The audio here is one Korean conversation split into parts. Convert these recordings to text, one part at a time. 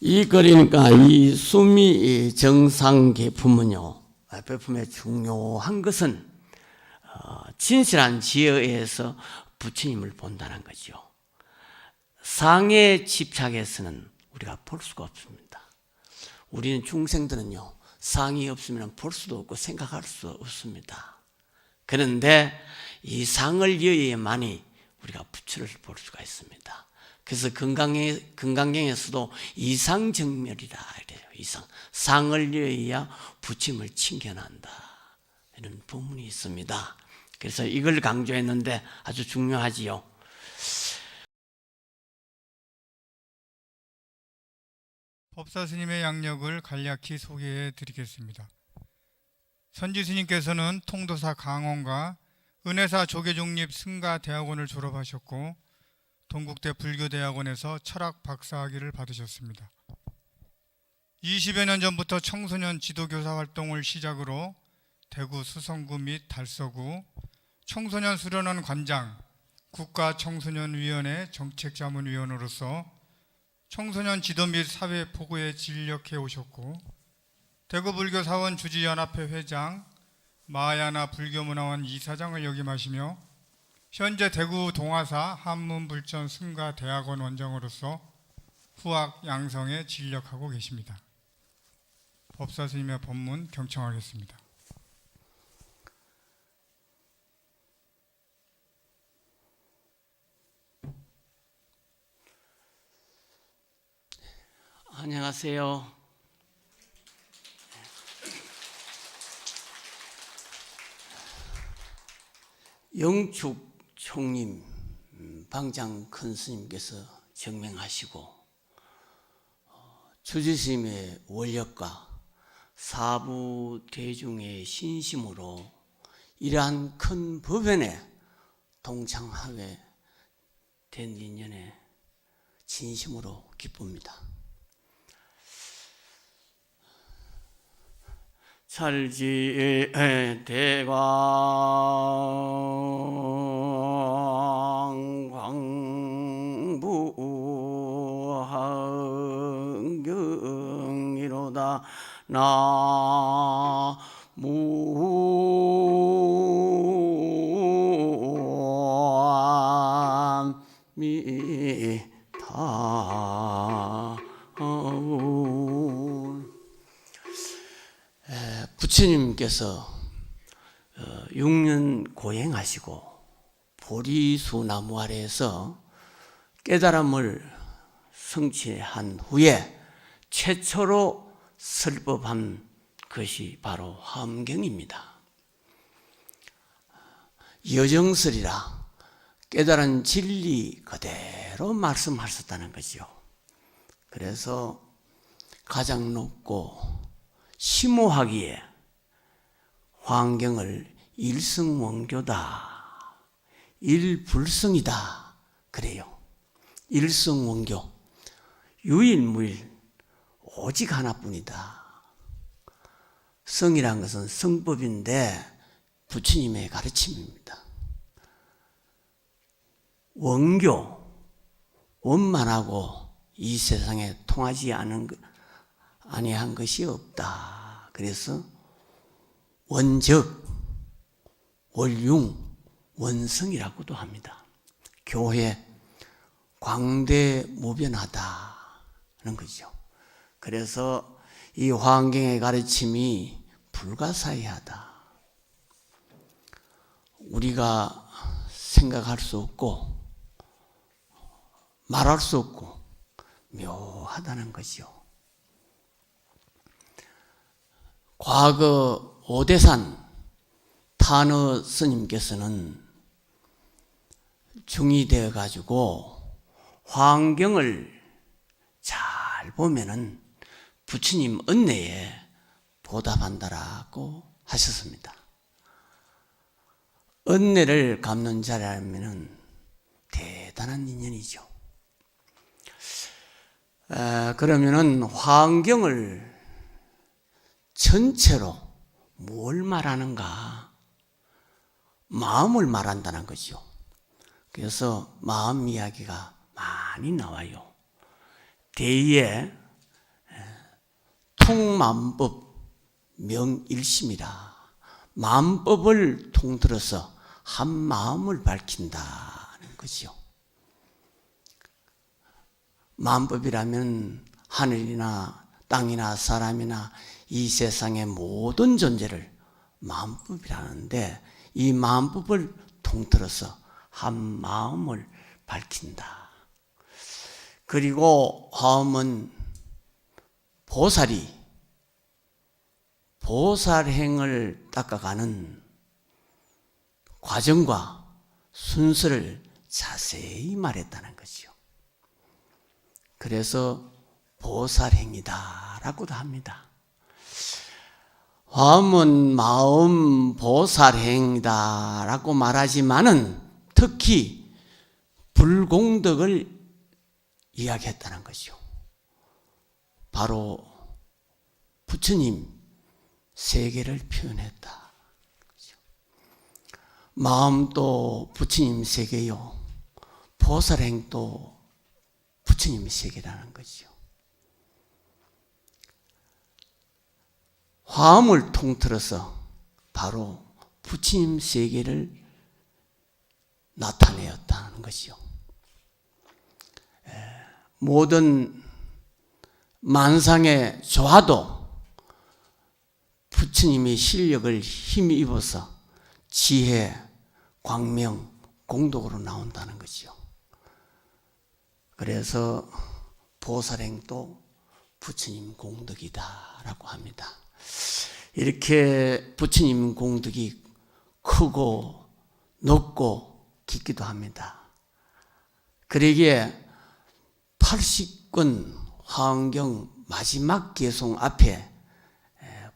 그러니까 이 수미 정상계품은요, 배품의 중요한 것은 진실한 지혜에서 부처님을 본다는 거죠. 상에 집착해서는 우리가 볼 수가 없습니다. 우리는 중생들은요, 상이 없으면 볼 수도 없고 생각할 수 없습니다. 그런데 이 상을 여의야만이 우리가 부처를 볼 수가 있습니다. 그래서 금강경에서도 이상정멸이라 이래요. 이상. 상을 여의야 부처님을 칭견한다. 이런 부문이 있습니다. 그래서 이걸 강조했는데 아주 중요하지요. 법사 스님의 양력을 간략히 소개해 드리겠습니다. 선지 스님께서는 통도사 강원과 은혜사 조계종립 승가대학원을 졸업하셨고 동국대 불교대학원에서 철학 박사학위를 받으셨습니다. 20여 년 전부터 청소년 지도교사 활동을 시작으로 대구 수성구 및 달서구 청소년 수련원 관장, 국가청소년위원회 정책자문위원으로서 청소년 지도 및 사회 보고에 진력해 오셨고 대구 불교사원 주지연합회 회장, 마하야나 불교문화원 이사장을 역임하시며 현재 대구 동아사 한문불전 승가대학원 원장으로서 후학 양성에 진력하고 계십니다. 법사 스님의 법문 경청하겠습니다. 안녕하세요. 영축 총림 방장 큰 스님께서 정명하시고 주지스님의 원력과 사부 대중의 신심으로 이러한 큰 법연에 동참하게 된 인연에 진심으로 기쁩니다. 찰지 대광 광부 한경이로다 나무 부처님께서 6년 고행하시고 보리수 나무 아래에서 깨달음을 성취한 후에 최초로 설법한 것이 바로 화엄경입니다. 여정설이라 깨달은 진리 그대로 말씀하셨다는 거죠. 그래서 가장 높고 심오하기에 화엄경을 일성원교다, 일불성이다 그래요. 일성원교, 유일무일 오직 하나뿐이다. 성이란 것은 성법인데 부처님의 가르침입니다. 원교, 원만하고 이 세상에 통하지 아니한 것이 없다. 그래서 원적, 원융, 원성이라고도 합니다. 교회, 광대무변하다는 거죠. 그래서 이 화엄경의 가르침이 불가사의하다. 우리가 생각할 수 없고 말할 수 없고 묘하다는 거죠. 과거 오대산 탄어 스님께서는 중이 되어 가지고 화엄경을 잘 보면은 부처님 은혜에 보답한다라고 하셨습니다. 은혜를 갚는 자라면은 대단한 인연이죠. 그러면은 화엄경을 전체로 뭘 말하는가? 마음을 말한다는 거죠. 그래서 마음 이야기가 많이 나와요. 대의에 통만법 명일심이라. 만법을 통틀어서 한 마음을 밝힌다는 것이요. 만법이라면 하늘이나 땅이나 사람이나 이 세상의 모든 존재를 만법이라는데, 이 만법을 통틀어서 한 마음을 밝힌다. 그리고 화엄은 보살이 보살행을 닦아가는 과정과 순서를 자세히 말했다는 것이요. 그래서 보살행이다라고도 합니다. 화엄은 마음 보살행이다라고 말하지만은 특히 불공덕을 이야기했다는 것이요. 바로 부처님 세계를 표현했다. 마음도 부처님 세계요, 보살행도 부처님 세계라는 것이요. 화엄을 통틀어서 바로 부처님 세계를 나타내었다는 것이요. 모든 만상의 조화도 부처님의 실력을 힘입어서 지혜, 광명, 공덕으로 나온다는 것이요. 그래서 보살행도 부처님 공덕이다라고 합니다. 이렇게 부처님 공덕이 크고 높고 깊기도 합니다. 그러기에 80권 화엄경 마지막 개송 앞에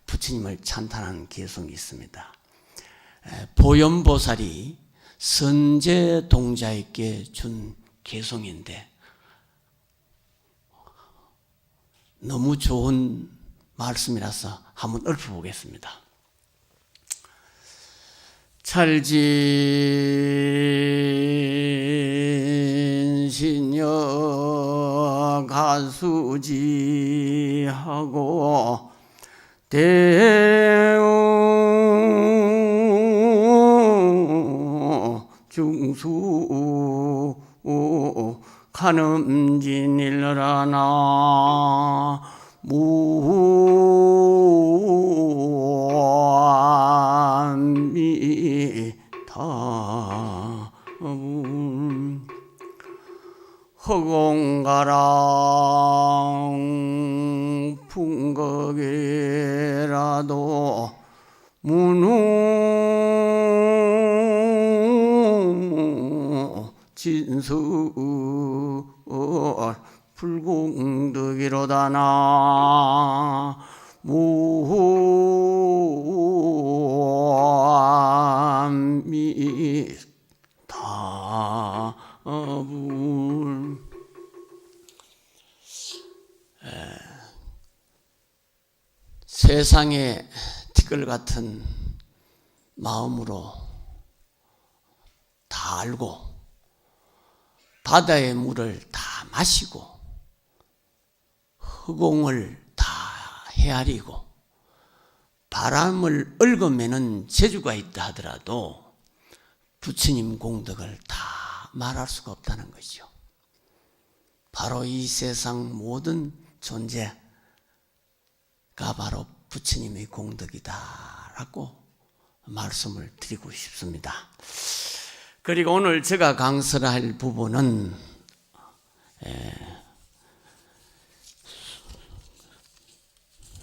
부처님을 찬탄하는 개송이 있습니다. 보현보살이 선제동자에게 준 개송인데 너무 좋은 말씀이라서 한번 읊어보겠습니다. 찰진신녀 가수지하고 대우 중수 가늠진일라나 무아미타 허공가랑 풍각이라도 문우 진수 불공덕이로다나 무아미타불. 세상의 티끌 같은 마음으로 다 알고 바다의 물을 다 마시고 허공을 다 헤아리고 바람을 얽어매는 재주가 있다 하더라도 부처님 공덕을 다 말할 수가 없다는 것이죠. 바로 이 세상 모든 존재가 바로 부처님의 공덕이다라고 말씀을 드리고 싶습니다. 그리고 오늘 제가 강설할 부분은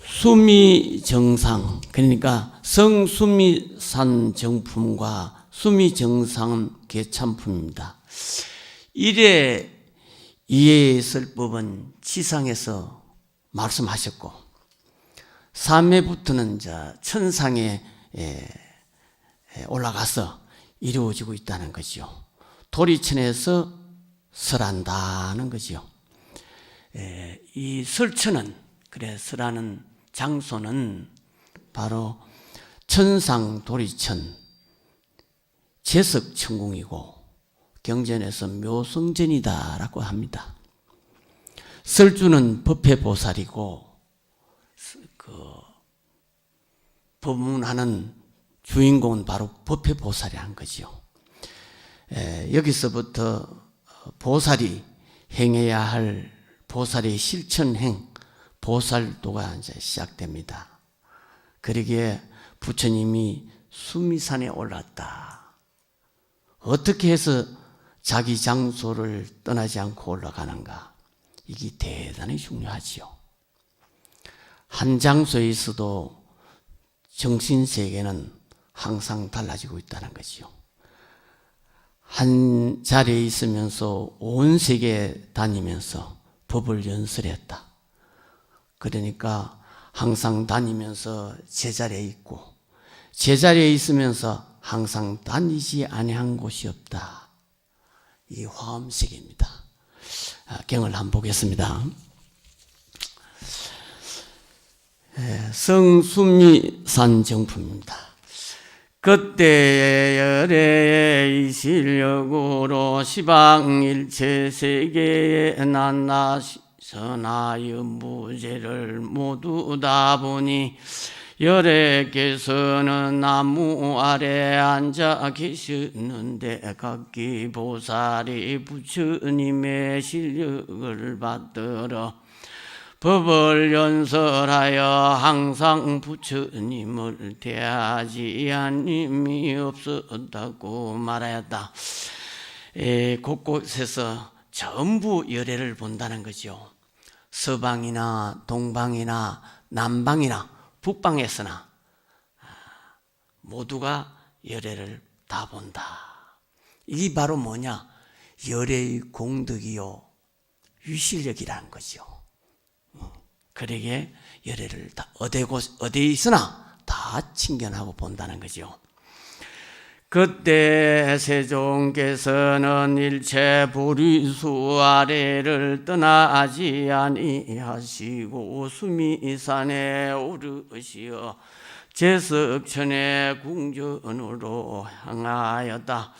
수미정상, 그러니까 성수미산 정품과 수미정상 개참품입니다. 일에 이해했을 법은 지상에서 말씀하셨고 3회부터는 천상에 올라가서 이루어지고 있다는 거죠. 도리천에서 설한다는 거죠. 이 설천은, 그래 설하는 장소는 바로 천상 도리천 제석천궁이고 경전에서 묘성전이다라고 합니다. 설주는 법회보살이고 법문하는 주인공은 바로 법회보살이 한 거죠. 여기서부터 보살이 행해야 할 보살의 실천행, 보살도가 이제 시작됩니다. 그러기에 부처님이 수미산에 올랐다. 어떻게 해서 자기 장소를 떠나지 않고 올라가는가? 이게 대단히 중요하지요. 한 장소에 있어도 정신세계는 항상 달라지고 있다는 거지요. 한 자리에 있으면서 온 세계에 다니면서 법을 연설했다. 그러니까 항상 다니면서 제자리에 있고 제자리에 있으면서 항상 다니지 아니한 곳이 없다. 이 화엄세계입니다. 경을 한번 보겠습니다. 성수미산 정품입니다. 그때의 열애의 실력으로 시방일체 세계에 낱낱 선하여 무죄를 모두 다 보니 열애께서는 나무 아래 앉아 계셨는데 각기 보살이 부처님의 실력을 받들어 법을 연설하여 항상 부처님을 대하지 않음이 없었다고 말하였다. 곳곳에서 전부 열애를 본다는 거죠. 서방이나 동방이나 남방이나 북방에서나 모두가 열애를 다 본다. 이게 바로 뭐냐? 열애의 공덕이요 위실력이라는 거죠. 그러기에 열애를 다 어디에 있으나 다 친견하고 본다는 거죠. 그때 세종께서는 일체 보리수 아래를 떠나지 아니하시고 수미산에 오르시어 제석천의 궁전으로 향하였다.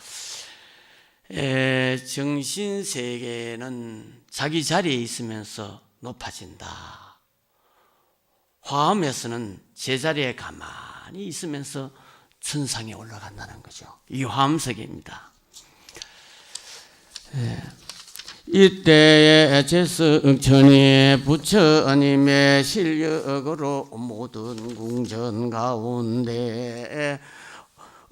정신세계는 자기 자리에 있으면서 높아진다. 화엄에서는 제자리에 가만히 있으면서 천상에 올라간다는 거죠. 이 화엄세계입니다. 이때에 제석천이 부처님의 실력으로 모든 궁전 가운데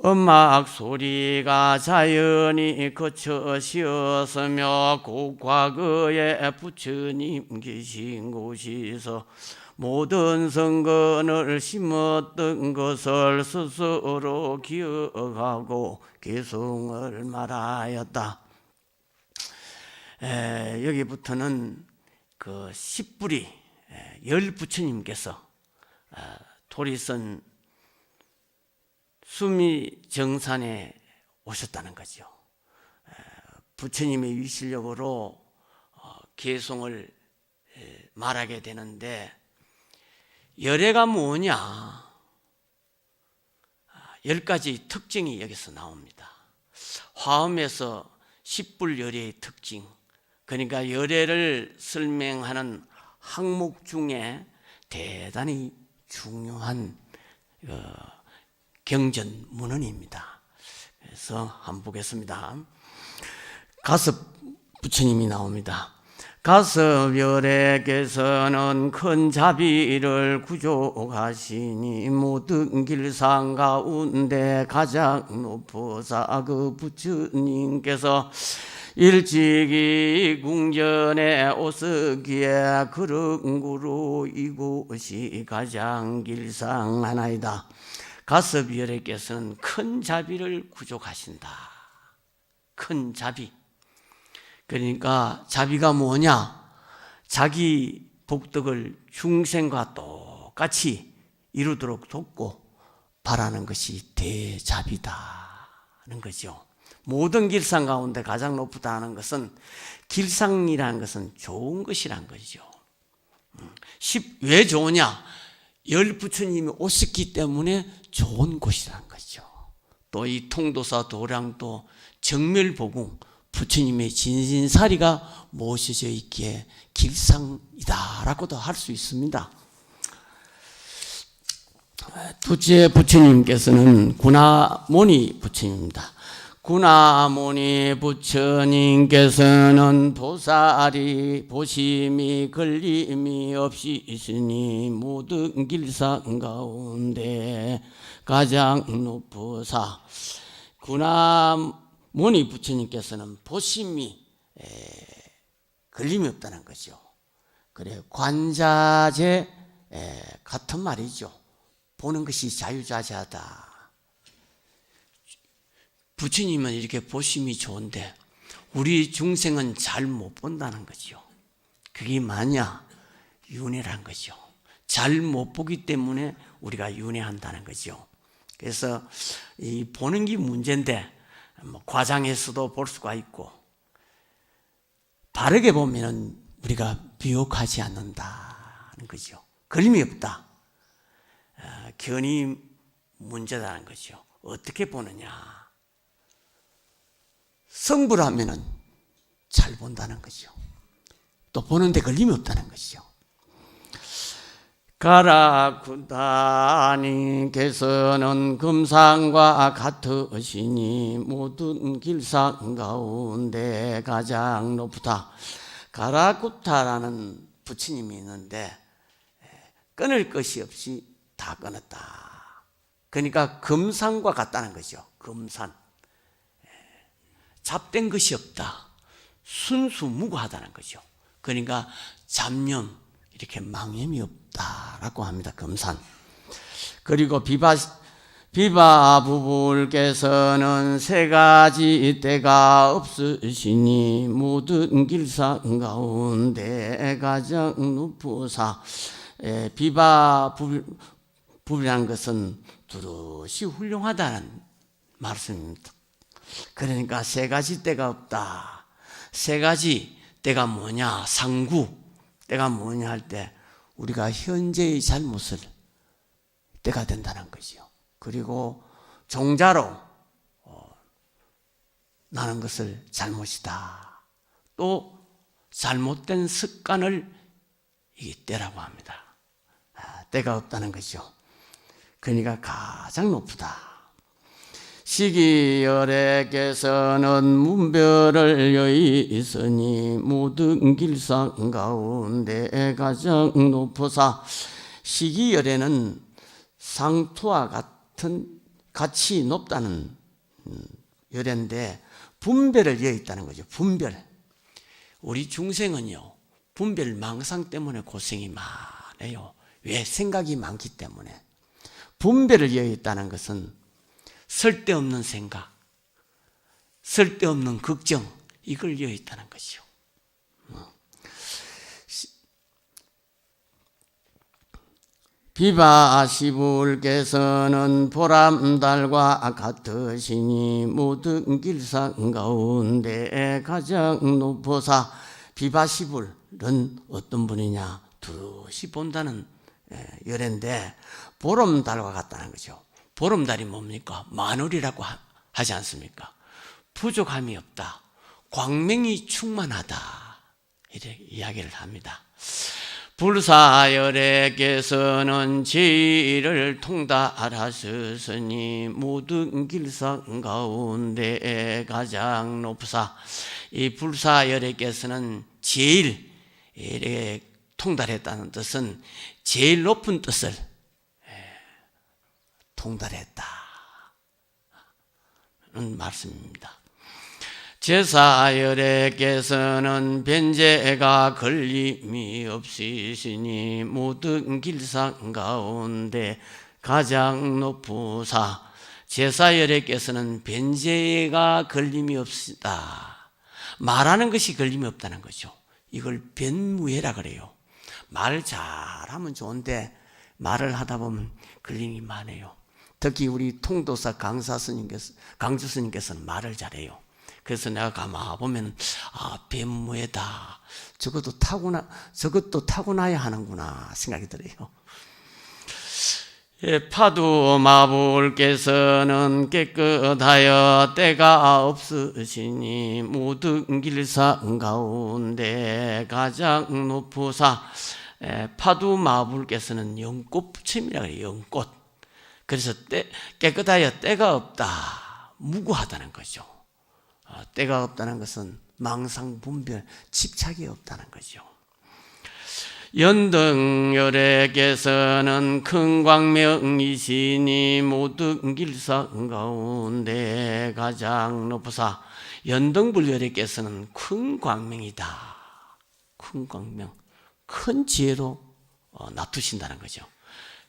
음악 소리가 자연히 거쳐지었으며 그 과거에 부처님 계신 곳에서 모든 성근을 심었던 것을 스스로 기억하고 개성을 말하였다. 여기부터는 그 십불이 열 부처님께서 도리선 수미정산에 오셨다는 거죠. 부처님의 위실력으로 개성을 말하게 되는데 열애가 뭐냐? 10가지 특징이 여기서 나옵니다. 화엄에서 십불 열애의 특징, 그러니까 열애를 설명하는 항목 중에 대단히 중요한 경전 문헌입니다. 그래서 한번 보겠습니다. 가섭 부처님이 나옵니다. 가섭열애께서는 큰 자비를 구족하시니 모든 길상 가운데 가장 높으사 그 부처님께서 일찍이 궁전에 오시기에 그런 구로 이곳이 가장 길상하나이다. 가섭열애께서는 큰 자비를 구족하신다. 큰 자비. 그러니까 자비가 뭐냐? 자기 복덕을 중생과 똑같이 이루도록 돕고 바라는 것이 대자비다는 거죠. 모든 길상 가운데 가장 높다는 것은 길상이라는 것은 좋은 것이란 거죠. 왜 좋으냐? 열 부처님이 오셨기 때문에 좋은 곳이란 거죠. 또 이 통도사 도량도 정멸보궁 부처님의 진신사리가 모셔져 있기에 길상이다라고도 할 수 있습니다. 둘째 부처님께서는 구나모니 부처님입니다. 구나모니 부처님께서는 보살이 보심이 걸림이 없이 있으니 모든 길상 가운데 가장 높으사. 구나모니 부처님께서는 보심이 걸림이 없다는 거죠. 그래 관자재 같은 말이죠. 보는 것이 자유자재하다. 부처님은 이렇게 보심이 좋은데 우리 중생은 잘 못 본다는 거죠. 그게 뭐냐? 윤회란 거죠. 잘 못 보기 때문에 우리가 윤회한다는 거죠. 그래서 이 보는 게 문제인데 뭐 과장해서도 볼 수가 있고 바르게 보면은 우리가 비욕하지 않는다는 거죠. 걸림이 없다. 견이 문제다는 거죠. 어떻게 보느냐? 성불하면은 잘 본다는 거죠. 또 보는데 걸림이 없다는 것이죠. 가라쿠다님께서는 금상과 같으시니 모든 길상 가운데 가장 높다. 가라쿠타라는 부처님이 있는데 끊을 것이 없이 다 끊었다. 그러니까 금산과 같다는 거죠. 금산. 잡된 것이 없다. 순수무구하다는 거죠. 그러니까 잡념, 이렇게 망념이 없다라고 합니다. 금산. 그리고 비바부불께서는 세 가지 때가 없으시니 모든 길상 가운데 가장 높으사. 비바불이라는 것은 두루시 훌륭하다는 말씀입니다. 그러니까 세 가지 때가 없다. 세 가지 때가 뭐냐? 상구 때가 뭐냐 할 때 우리가 현재의 잘못을 때가 된다는 거죠. 그리고 종자로 나는 것을 잘못이다. 또 잘못된 습관을 이게 때라고 합니다. 때가 없다는 거죠. 그러니까 가장 높다. 시기열애께서는 문별을 여의있으니 모든 길상 가운데 가장 높으사. 시기열애는 상투와 같이 높다는 열애인데 분별을 여의있다는 거죠. 분별. 우리 중생은요 분별 망상 때문에 고생이 많아요. 왜? 생각이 많기 때문에. 분별을 여의있다는 것은 쓸데없는 생각, 쓸데없는 걱정, 이걸 여의있다는 것이죠. 비바시불께서는 보람달과 같으시니 모든 길상 가운데 가장 높으사. 비바시불은 어떤 분이냐? 두루시 본다는 열애인데 보름달과 같다는 거죠. 보름달이 뭡니까? 마늘이라고 하지 않습니까? 부족함이 없다. 광명이 충만하다. 이렇게 이야기를 합니다. 불사열애께서는 제의를 통달하셨으니 모든 길상 가운데 가장 높으사. 이 불사열애께서는 제일 통달했다는 뜻은 제일 높은 뜻을 통달했다는 말씀입니다. 제사열애께서는 변제가 걸림이 없으시니 모든 길상 가운데 가장 높으사. 제사열애께서는 변제가 걸림이 없다. 말하는 것이 걸림이 없다는 거죠. 이걸 변무해라 그래요. 말을 잘하면 좋은데 말을 하다 보면 걸림이 많아요. 특히 우리 통도사 강주 스님께서는 말을 잘해요. 그래서 내가 가만 보면 변무해다. 저것도 타고나야 하는구나 생각이 들어요. 파두마불께서는 깨끗하여 때가 없으시니 모든 길상 가운데 가장 높으사. 파두마불께서는 연꽃 부처님이라고 해요. 연꽃. 그래서 깨끗하여 때가 없다, 무구하다는 거죠. 때가 없다는 것은 망상, 분별, 집착이 없다는 거죠. 연등열에께서는 큰 광명이시니 모든 길상 가운데 가장 높으사, 연등불열에께서는 큰 광명이다. 큰 광명, 큰 지혜로 놔두신다는 거죠.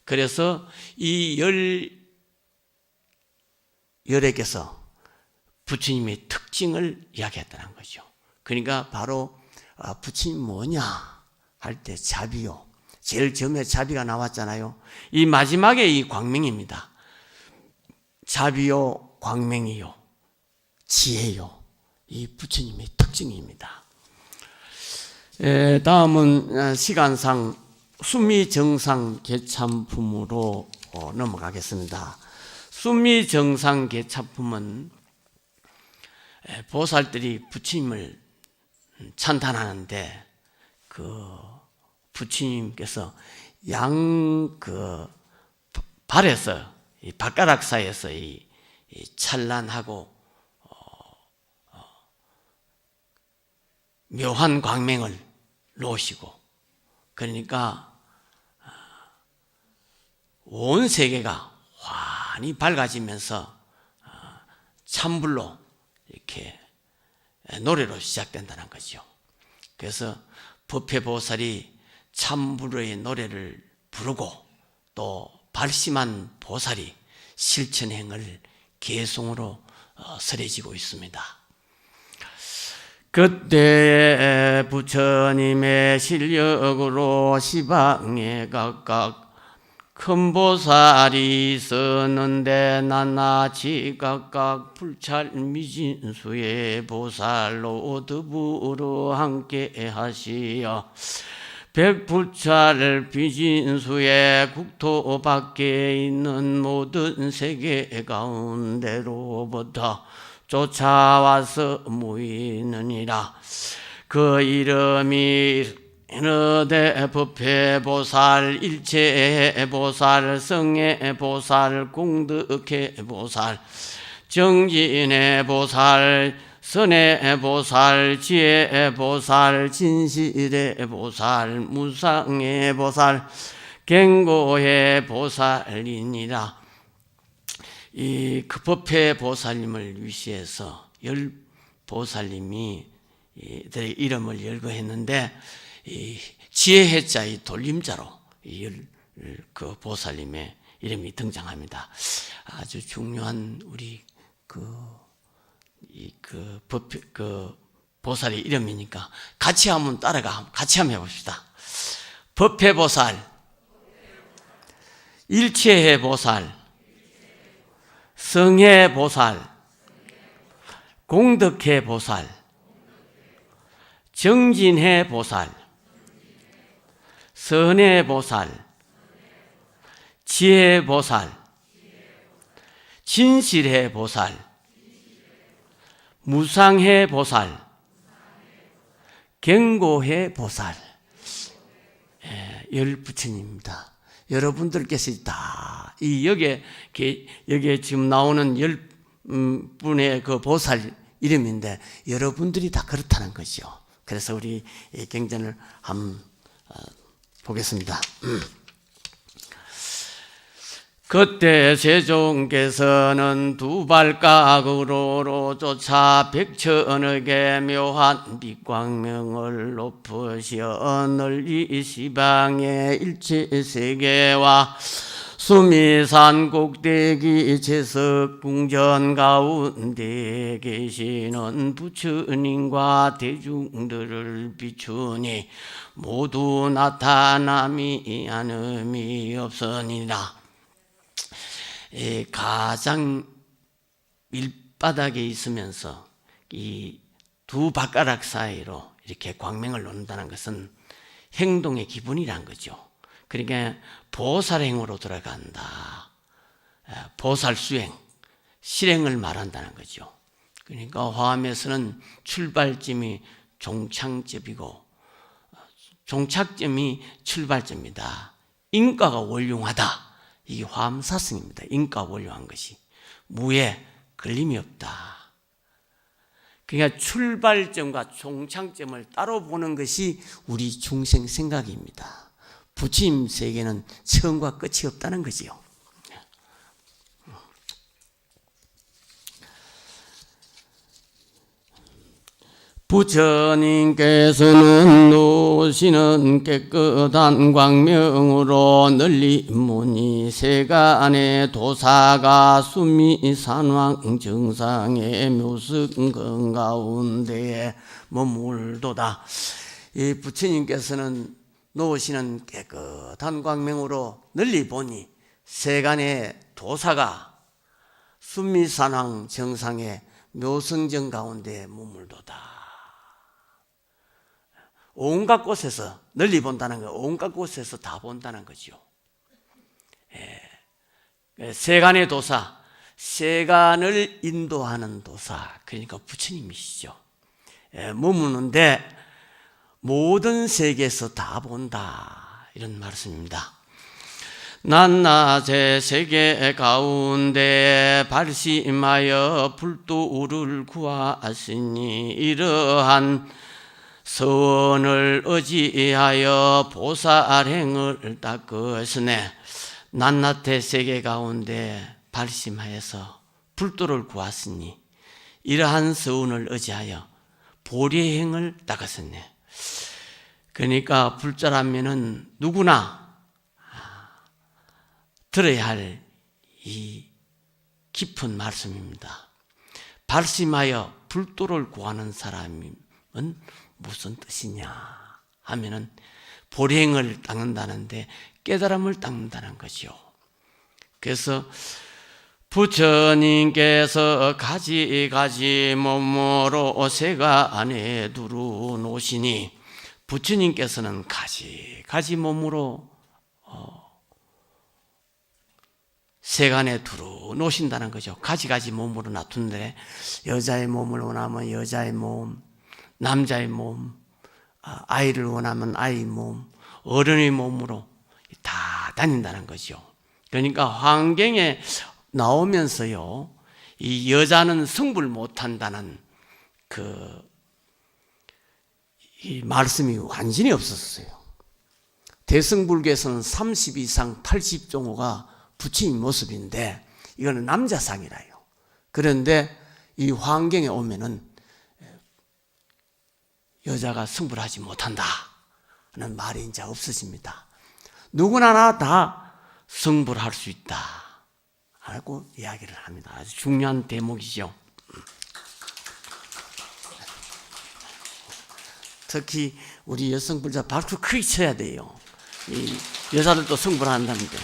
그래서 이 열에께서 부처님의 특징을 이야기했다는 거죠. 그러니까 바로 부처님 뭐냐 할 때 자비요. 제일 처음에 자비가 나왔잖아요. 이 마지막에 이 광명입니다. 자비요, 광명이요, 지혜요. 이 부처님의 특징입니다. 다음은 시간상 수미정상 개참품으로 넘어가겠습니다. 수미정상 개참품은 보살들이 부처님을 찬탄하는데 부처님께서 발에서 이 발가락 사이에서 이 찬란하고 묘한 광명을 놓으시고, 그러니까 온 세계가 환히 밝아지면서 찬불로 이렇게 노래로 시작된다는 거죠. 그래서 법회보살이 찬불의 노래를 부르고 또 발심한 보살이 실천행을 개송으로 설해지고 있습니다. 그때 부처님의 실력으로 시방에 각각 큰 보살이 있었는데 낱낱이 각각 불찰 미진수의 보살로 더불어 함께 하시어 백불찰 비진수의 국토 밖에 있는 모든 세계 가운데로부터 쫓아와서 모이느니라. 그 이름이 너대 법회보살, 일체보살, 성애보살, 공덕회보살, 정진회보살, 선애보살, 지혜보살, 진실의보살, 무상의보살, 갱고회보살이니라. 이 그 법회보살님을 위시해서 열 보살님이 이들의 이름을 열거했는데, 이 지혜해자 이 돌림자로 그 보살님의 이름이 등장합니다. 아주 중요한 우리 보살의 이름이니까 같이 한번 같이 한번 해봅시다. 법회보살, 일체해보살, 성해보살, 공덕해보살, 정진해보살, 선해보살, 지혜보살, 진실해보살, 무상해보살, 갱고해보살, 열 부처님입니다. 여러분들께서 다 여기에 지금 나오는 열 분의 그 보살 이름인데 여러분들이 다 그렇다는 거죠. 그래서 우리 경전을 한번 보겠습니다. 그때 세종께서는 두 발가락으로 쫓아 백천억의 묘한 빛광명을 높으시어 널리 시방의 일체세계와 수미산 꼭대기 제석궁전 가운데 계시는 부처님과 대중들을 비추니 모두 나타남이 않음이 없으니라. 가장 밀바닥에 있으면서 이 두 발가락 사이로 이렇게 광명을 놓는다는 것은 행동의 기분이란 거죠. 그러니까 보살행으로 들어간다. 보살수행, 실행을 말한다는 거죠. 그러니까 화엄에서는 출발점이 종착점이고 종착점이 출발점이다. 인과가 월용하다. 이 화엄사성입니다. 인과 원료한 것이. 무에 걸림이 없다. 그러니까 출발점과 종착점을 따로 보는 것이 우리 중생 생각입니다. 부처님 세계는 처음과 끝이 없다는 거지요. 부처님께서는 노시는 깨끗한 광명으로 널리 무니 세간의 도사가 수미산왕 정상의 묘승근 가운데 머물도다. 이 부처님께서는 놓으시는 깨끗한 광명으로 널리 보니 세간의 도사가 수미산왕 정상의 묘승정 가운데 머물도다. 온갖 곳에서 널리 본다는 거, 온갖 곳에서 다 본다는 거죠. 세간의 도사, 세간을 인도하는 도사, 그러니까 부처님이시죠. 머무는데 모든 세계에서 다 본다, 이런 말씀입니다. 낮낮의 세계 가운데 발심하여 불도를 구하시니 이러한 선을 의지하여 보살행을 닦으시네. 낮낮의 세계 가운데 발심하여서 불도를 구하시니 이러한 서운을 의지하여 보리행을 닦으셨네. 그러니까 불자라면은 누구나 들어야 할 이 깊은 말씀입니다. 발심하여 불도를 구하는 사람은 무슨 뜻이냐 하면은 보리행을 닦는다는데 깨달음을 닦는다는 거죠. 그래서 부처님께서 가지 몸으로 세간에 두루 놓으시니 부처님께서는 가지 몸으로 세간에 두루 놓으신다는 거죠. 가지 몸으로 놔둔데 여자의 몸을 원하면 여자의 몸, 남자의 몸, 아이를 원하면 아이 몸, 어른의 몸으로 다 다닌다는 거죠. 그러니까 환경에 나오면서요, 이 여자는 성불 못한다는 이 말씀이 완전히 없었어요. 대승불교에서는 30 이상 80종호가 부처님 모습인데 이거는 남자상이라요. 그런데 이 환경에 오면은 여자가 성불하지 못한다 하는 말이 이제 없어집니다. 누구나 다 성불할 수 있다 하고 이야기를 합니다. 아주 중요한 대목이죠. 특히 우리 여성불자 박수 크게 쳐야 돼요. 이 여자들도 성불한다는데.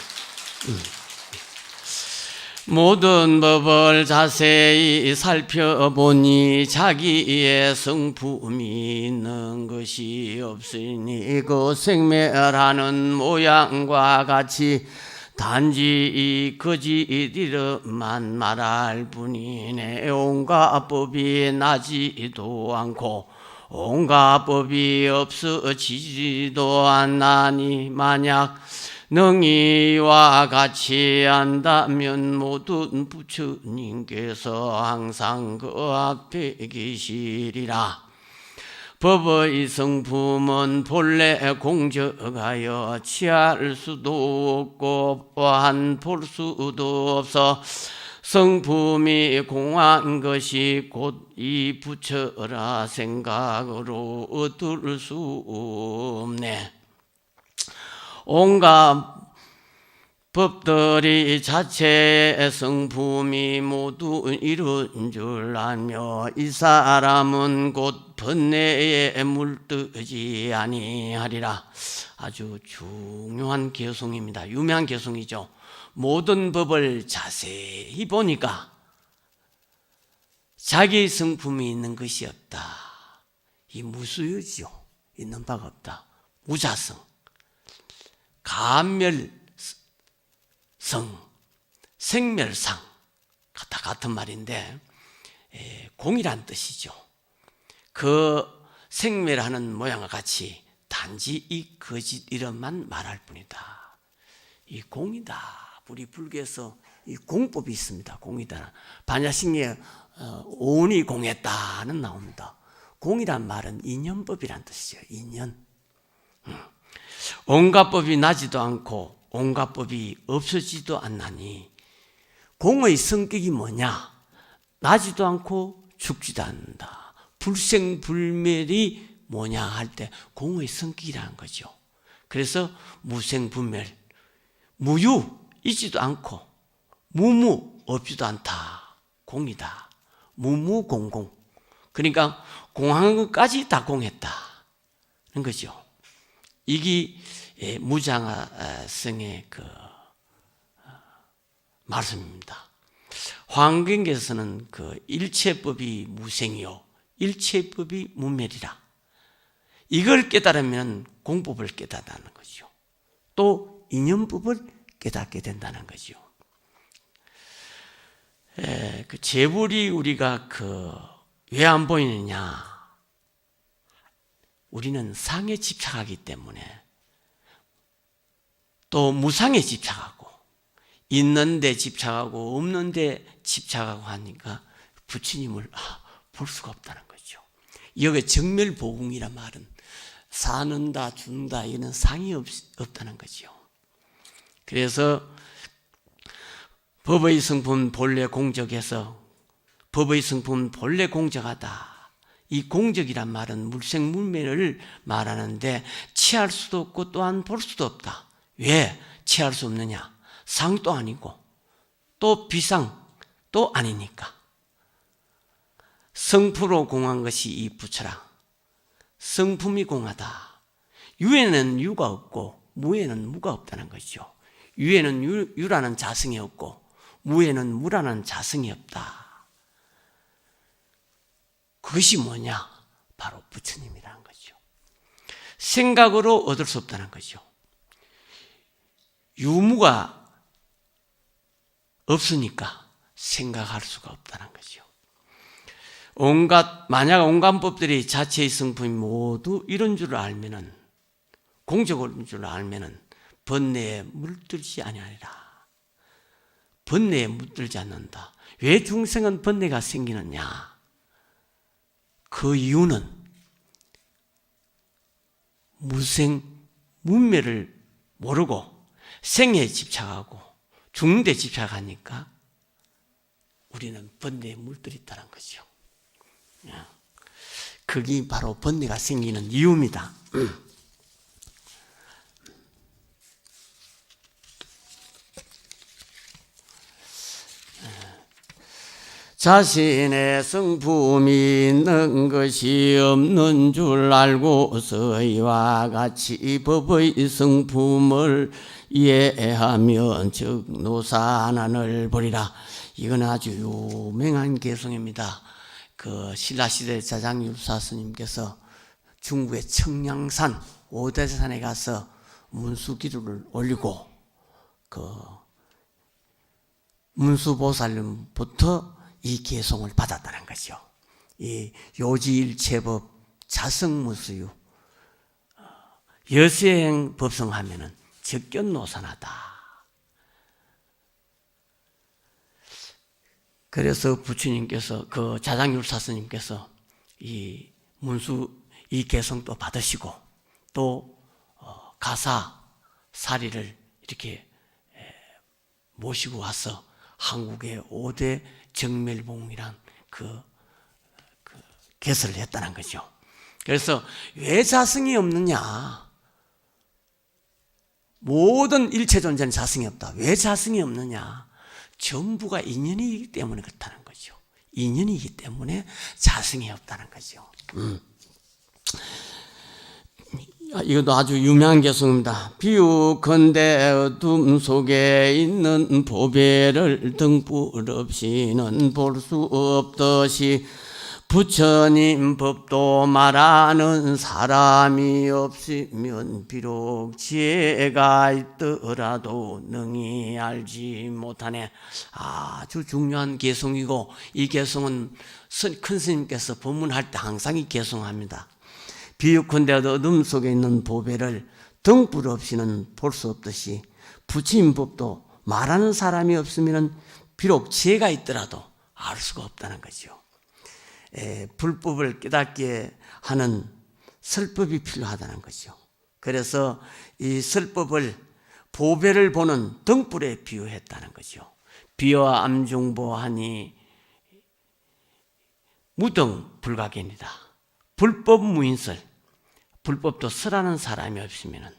모든 법을 자세히 살펴보니 자기의 성품이 있는 것이 없으니 그 생멸하는 모양과 같이 단지 이 거짓이로만 말할 뿐이네. 온갖 법이 나지도 않고 온갖 법이 없어지지도 않나니 만약 능이와 같이 한다면 모든 부처님께서 항상 그 앞에 계시리라. 법의 성품은 본래 공적하여 취할 수도 없고 또한 볼 수도 없어 성품이 공한 것이 곧 이 부처라 생각으로 얻을 수 없네. 온갖 법들이 자체의 성품이 모두 이룬 줄 알며 이 사람은 곧 번뇌에 물들지 아니하리라. 아주 중요한 개성입니다. 유명한 개성이죠. 모든 법을 자세히 보니까 자기의 성품이 있는 것이 없다. 이 무수유죠. 있는 바가 없다. 무자성, 감멸성, 생멸상 다 같은 말인데 공이란 뜻이죠. 그 생멸하는 모양과 같이 단지 이 거짓 이름만 말할 뿐이다. 이 공이다 우리 불교에서 이 공법이 있습니다. 공이다. 반야신경에 오온이 공했다는 나옵니다. 공이란 말은 인연법이란 뜻이죠. 인연. 온갖 법이 나지도 않고 온갖 법이 없어지도 않나니 공의 성격이 뭐냐? 나지도 않고 죽지도 않는다. 불생불멸이 뭐냐 할 때 공의 성격이라는 거죠. 그래서 무생불멸, 무유 있지도 않고 무무 없지도 않다. 공이다. 무무공공. 그러니까 공한 것까지 다 공했다는 거죠. 이게 무장화성의 그 말씀입니다. 화엄경에서는 그 일체법이 무생이요 일체법이 무멸이라. 이걸 깨달으면 공법을 깨닫는 거죠. 또 인연법을 깨닫게 된다는 거죠. 그 재불이 우리가 왜 안 보이느냐? 우리는 상에 집착하기 때문에, 또 무상에 집착하고 있는 데 집착하고 없는 데 집착하고 하니까 부처님을 볼 수가 없다는 거죠. 여기 정멸보궁이란 말은 사는다 죽는다 이런 상이 없다는 거죠. 그래서 법의 성품 본래 공적에서 법의 성품 본래 공적하다. 이 공적이란 말은 물생물멸을 말하는데 취할 수도 없고 또한 볼 수도 없다. 왜 취할 수 없느냐? 상도 아니고 또 비상도 아니니까. 성품으로 공한 것이 이 부처라. 성품이 공하다. 유에는 유가 없고 무에는 무가 없다는 것이죠. 유에는 유라는 자성이 없고 무에는 무라는 자성이 없다. 그것이 뭐냐? 바로 부처님이라는 거죠. 생각으로 얻을 수 없다는 거죠. 유무가 없으니까 생각할 수가 없다는 거죠. 만약 온갖 법들이 자체의 성품이 모두 이런 줄을 알면은, 공적인 줄을 알면은 번뇌에 물들지 아니하리라. 번뇌에 물들지 않는다. 왜 중생은 번뇌가 생기느냐? 그 이유는 문매를 모르고 생에 집착하고 죽는 데 집착하니까 우리는 번뇌에 물들있다는 거죠. 그게 바로 번뇌가 생기는 이유입니다. 자신의 성품이 있는 것이 없는 줄 알고서 이와 같이 법의 성품을 이해하면 즉 노사난을 버리라. 이건 아주 유명한 개성입니다. 신라시대 자장율사 스님께서 중국의 청량산 오대산에 가서 문수기루를 올리고 문수보살님부터 이 개송을 받았다는 거죠. 이 요지일체법 자성무수유 여세행 법성하면은 적견노산하다. 그래서 부처님께서 자장율사스님께서 이 개성도 받으시고 또 가사 사리를 이렇게 모시고 와서 한국의 5대 정멸봉이란 개설을 했다는 거죠. 그래서 왜 자성이 없느냐? 모든 일체 존재는 자성이 없다. 왜 자성이 없느냐? 전부가 인연이기 때문에 그렇다는 거죠. 인연이기 때문에 자성이 없다는 거죠. 이것도 아주 유명한 개성입니다. 비유컨대 어둠 속에 있는 보배를 등불 없이는 볼 수 없듯이 부처님 법도 말하는 사람이 없으면 비록 지혜가 있더라도 능히 알지 못하네. 아주 중요한 개성이고 이 개성은 큰 스님께서 법문할 때 항상 이 개성합니다. 비유컨대 어둠 속에 있는 보배를 등불 없이는 볼 수 없듯이 부처님 법도 말하는 사람이 없으면 비록 지혜가 있더라도 알 수가 없다는 거죠. 불법을 깨닫게 하는 설법이 필요하다는 거죠. 그래서 이 설법을 보배를 보는 등불에 비유했다는 거죠. 비와 암중보하니 무등 불가견이다. 불법 무인설, 불법도 설하는 사람이 없으면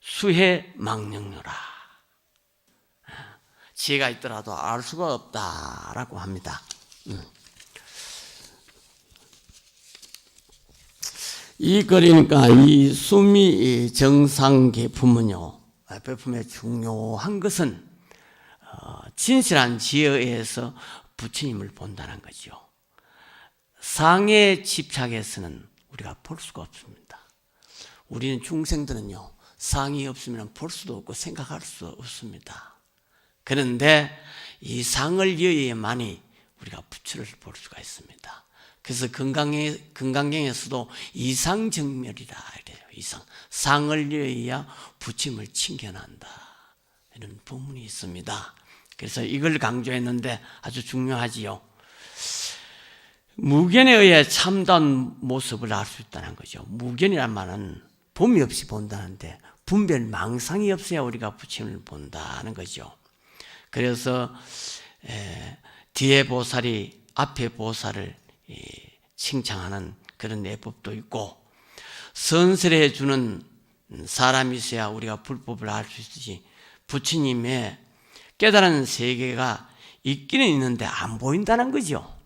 수해 망령료라. 지혜가 있더라도 알 수가 없다라고 합니다. 그러니까 이 수미 정상계품은요, 배품의 중요한 것은 진실한 지혜에 의해서 부처님을 본다는 거죠. 상에 집착해서는 우리가 볼 수가 없습니다. 우리는 중생들은요, 상이 없으면 볼 수도 없고 생각할 수 없습니다. 그런데 이 상을 여의야만이 우리가 부처를 볼 수가 있습니다. 그래서 금강경에서도 이상정멸이라 이래요. 이상. 상을 여의야 부처님을 칭견한다. 이런 부문이 있습니다. 그래서 이걸 강조했는데 아주 중요하지요. 무견에 의해 참다운 모습을 알 수 있다는 거죠. 무견이란 말은 봄이 없이 본다는데 분별 망상이 없어야 우리가 부처님을 본다는 거죠. 그래서 뒤에 보살이 앞에 보살을 칭찬하는 그런 내법도 있고, 선설해 주는 사람이 있어야 우리가 불법을 알 수 있듯이 부처님의 깨달은 세계가 있기는 있는데 안 보인다는 거죠.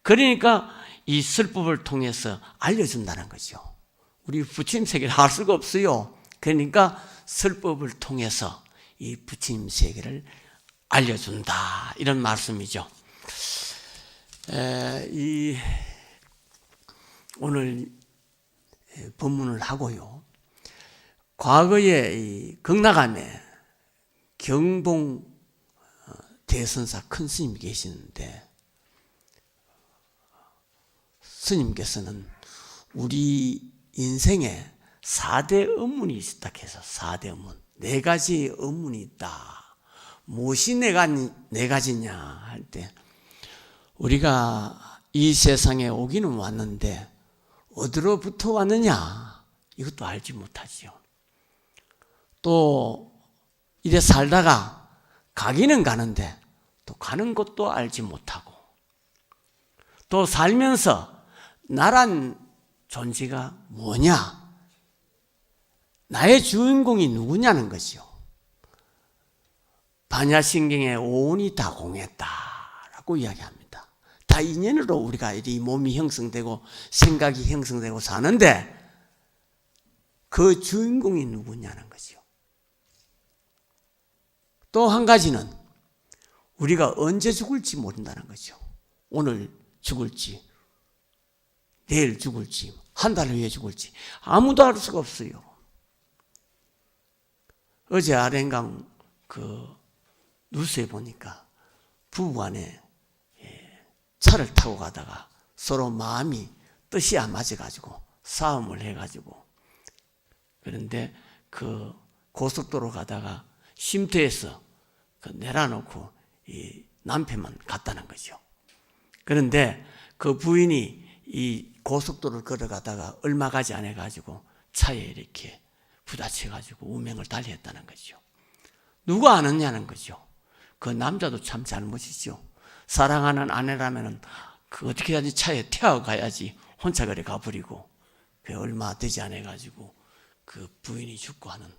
그러니까 이 설법을 통해서 알려준다는 거죠. 우리 부처님 세계를 알 수가 없어요. 그러니까 설법을 통해서 이 부처님 세계를 알려준다, 이런 말씀이죠. 오늘 법문을 하고요, 과거에 이 극락암에 경봉 대선사 큰 스님이 계시는데, 스님께서는 우리 인생에 4대 업문이 있다 해서 4대 업문, 4가지 업문이 있다. 무엇이 네 가지냐 할 때, 우리가 이 세상에 오기는 왔는데 어디로부터 왔느냐, 이것도 알지 못하지요. 또 이래 살다가 가기는 가는데 또 가는 것도 알지 못하고, 또 살면서 나란 존재가 뭐냐, 나의 주인공이 누구냐는 것이요. 반야신경에 오온이 다 공했다라고 이야기합니다. 다 인연으로 우리가 이 몸이 형성되고 생각이 형성되고 사는데 그 주인공이 누구냐는 거죠. 또 한 가지는 우리가 언제 죽을지 모른다는 거죠. 오늘 죽을지, 내일 죽을지, 한 달 후에 죽을지 아무도 알 수가 없어요. 어제 아ren강 뉴스에 보니까 부부간에 차를 타고 가다가 서로 마음이 뜻이 안 맞아가지고 싸움을 해가지고, 그런데 그 고속도로 가다가 쉼터에서 내려놓고 이 남편만 갔다는 거죠. 그런데 그 부인이 이 고속도로를 걸어가다가 얼마 가지 않아 가지고 차에 이렇게 부딪혀가지고 운명을 달리했다는 거죠. 누가 아느냐는 거죠. 그 남자도 참 잘못이죠. 사랑하는 아내라면은 그 어떻게든지 차에 태워가야지 혼자 그래 가버리고, 그 얼마 되지 않아 가지고 그 부인이 죽고 하는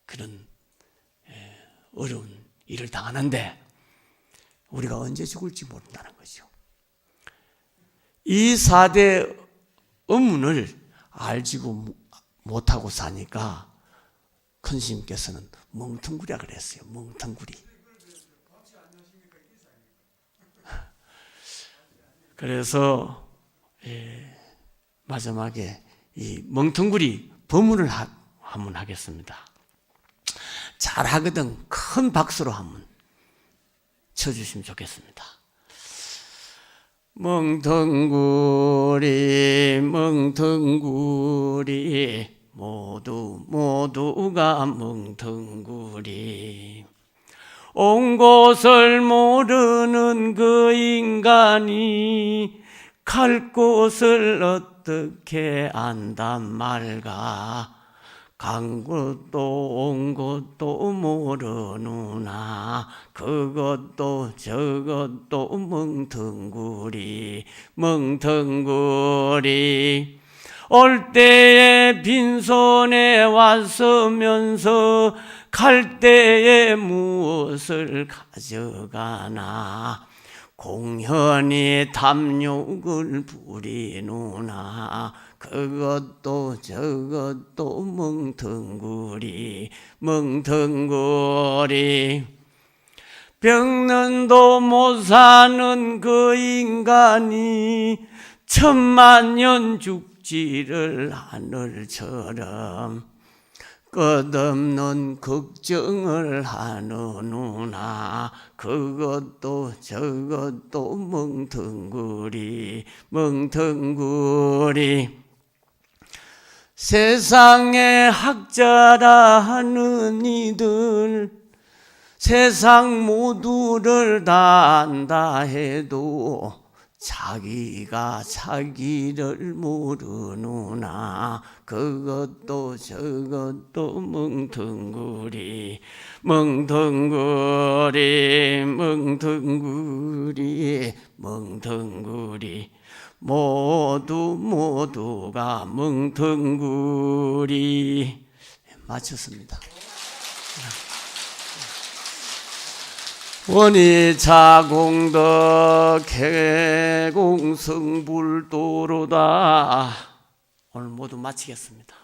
그런 어려운 일을 당하는데 우리가 언제 죽을지 모른다는 거죠. 이 4대 업문을 알지고 못하고 사니까 큰 스님께서는 멍텅구리라 그랬어요. 멍텅구리. 그래서 마지막에 이 멍텅구리 법문을 한번 하겠습니다. 잘하거든 큰 박수로 한번 쳐주시면 좋겠습니다. 멍텅구리 멍텅구리 모두가 멍텅구리. 온 곳을 모르는 그 인간이 갈 곳을 어떻게 안단 말까. 간 곳도 온 곳도 모르누나. 그것도 저것도 멍텅구리. 올 때에 빈손에 왔으면서 갈 때에 무엇을 가져가나. 공연히 탐욕을 부리누나. 그것도 저것도 멍텅구리. 병는도 못 사는 그 인간이 천만년 죽지를 하늘처럼 끝없는 걱정을 하느누나. 그것도 저것도 멍텅구리. 세상에 학자라 하는 이들 세상 모두를 다 안다 해도 자기가 자기를 모르누나. 그것도 저것도 멍텅구리. 모두가 멍텅구리. 마쳤습니다. 원이자공덕 개공성불도로다. 오늘 모두 마치겠습니다.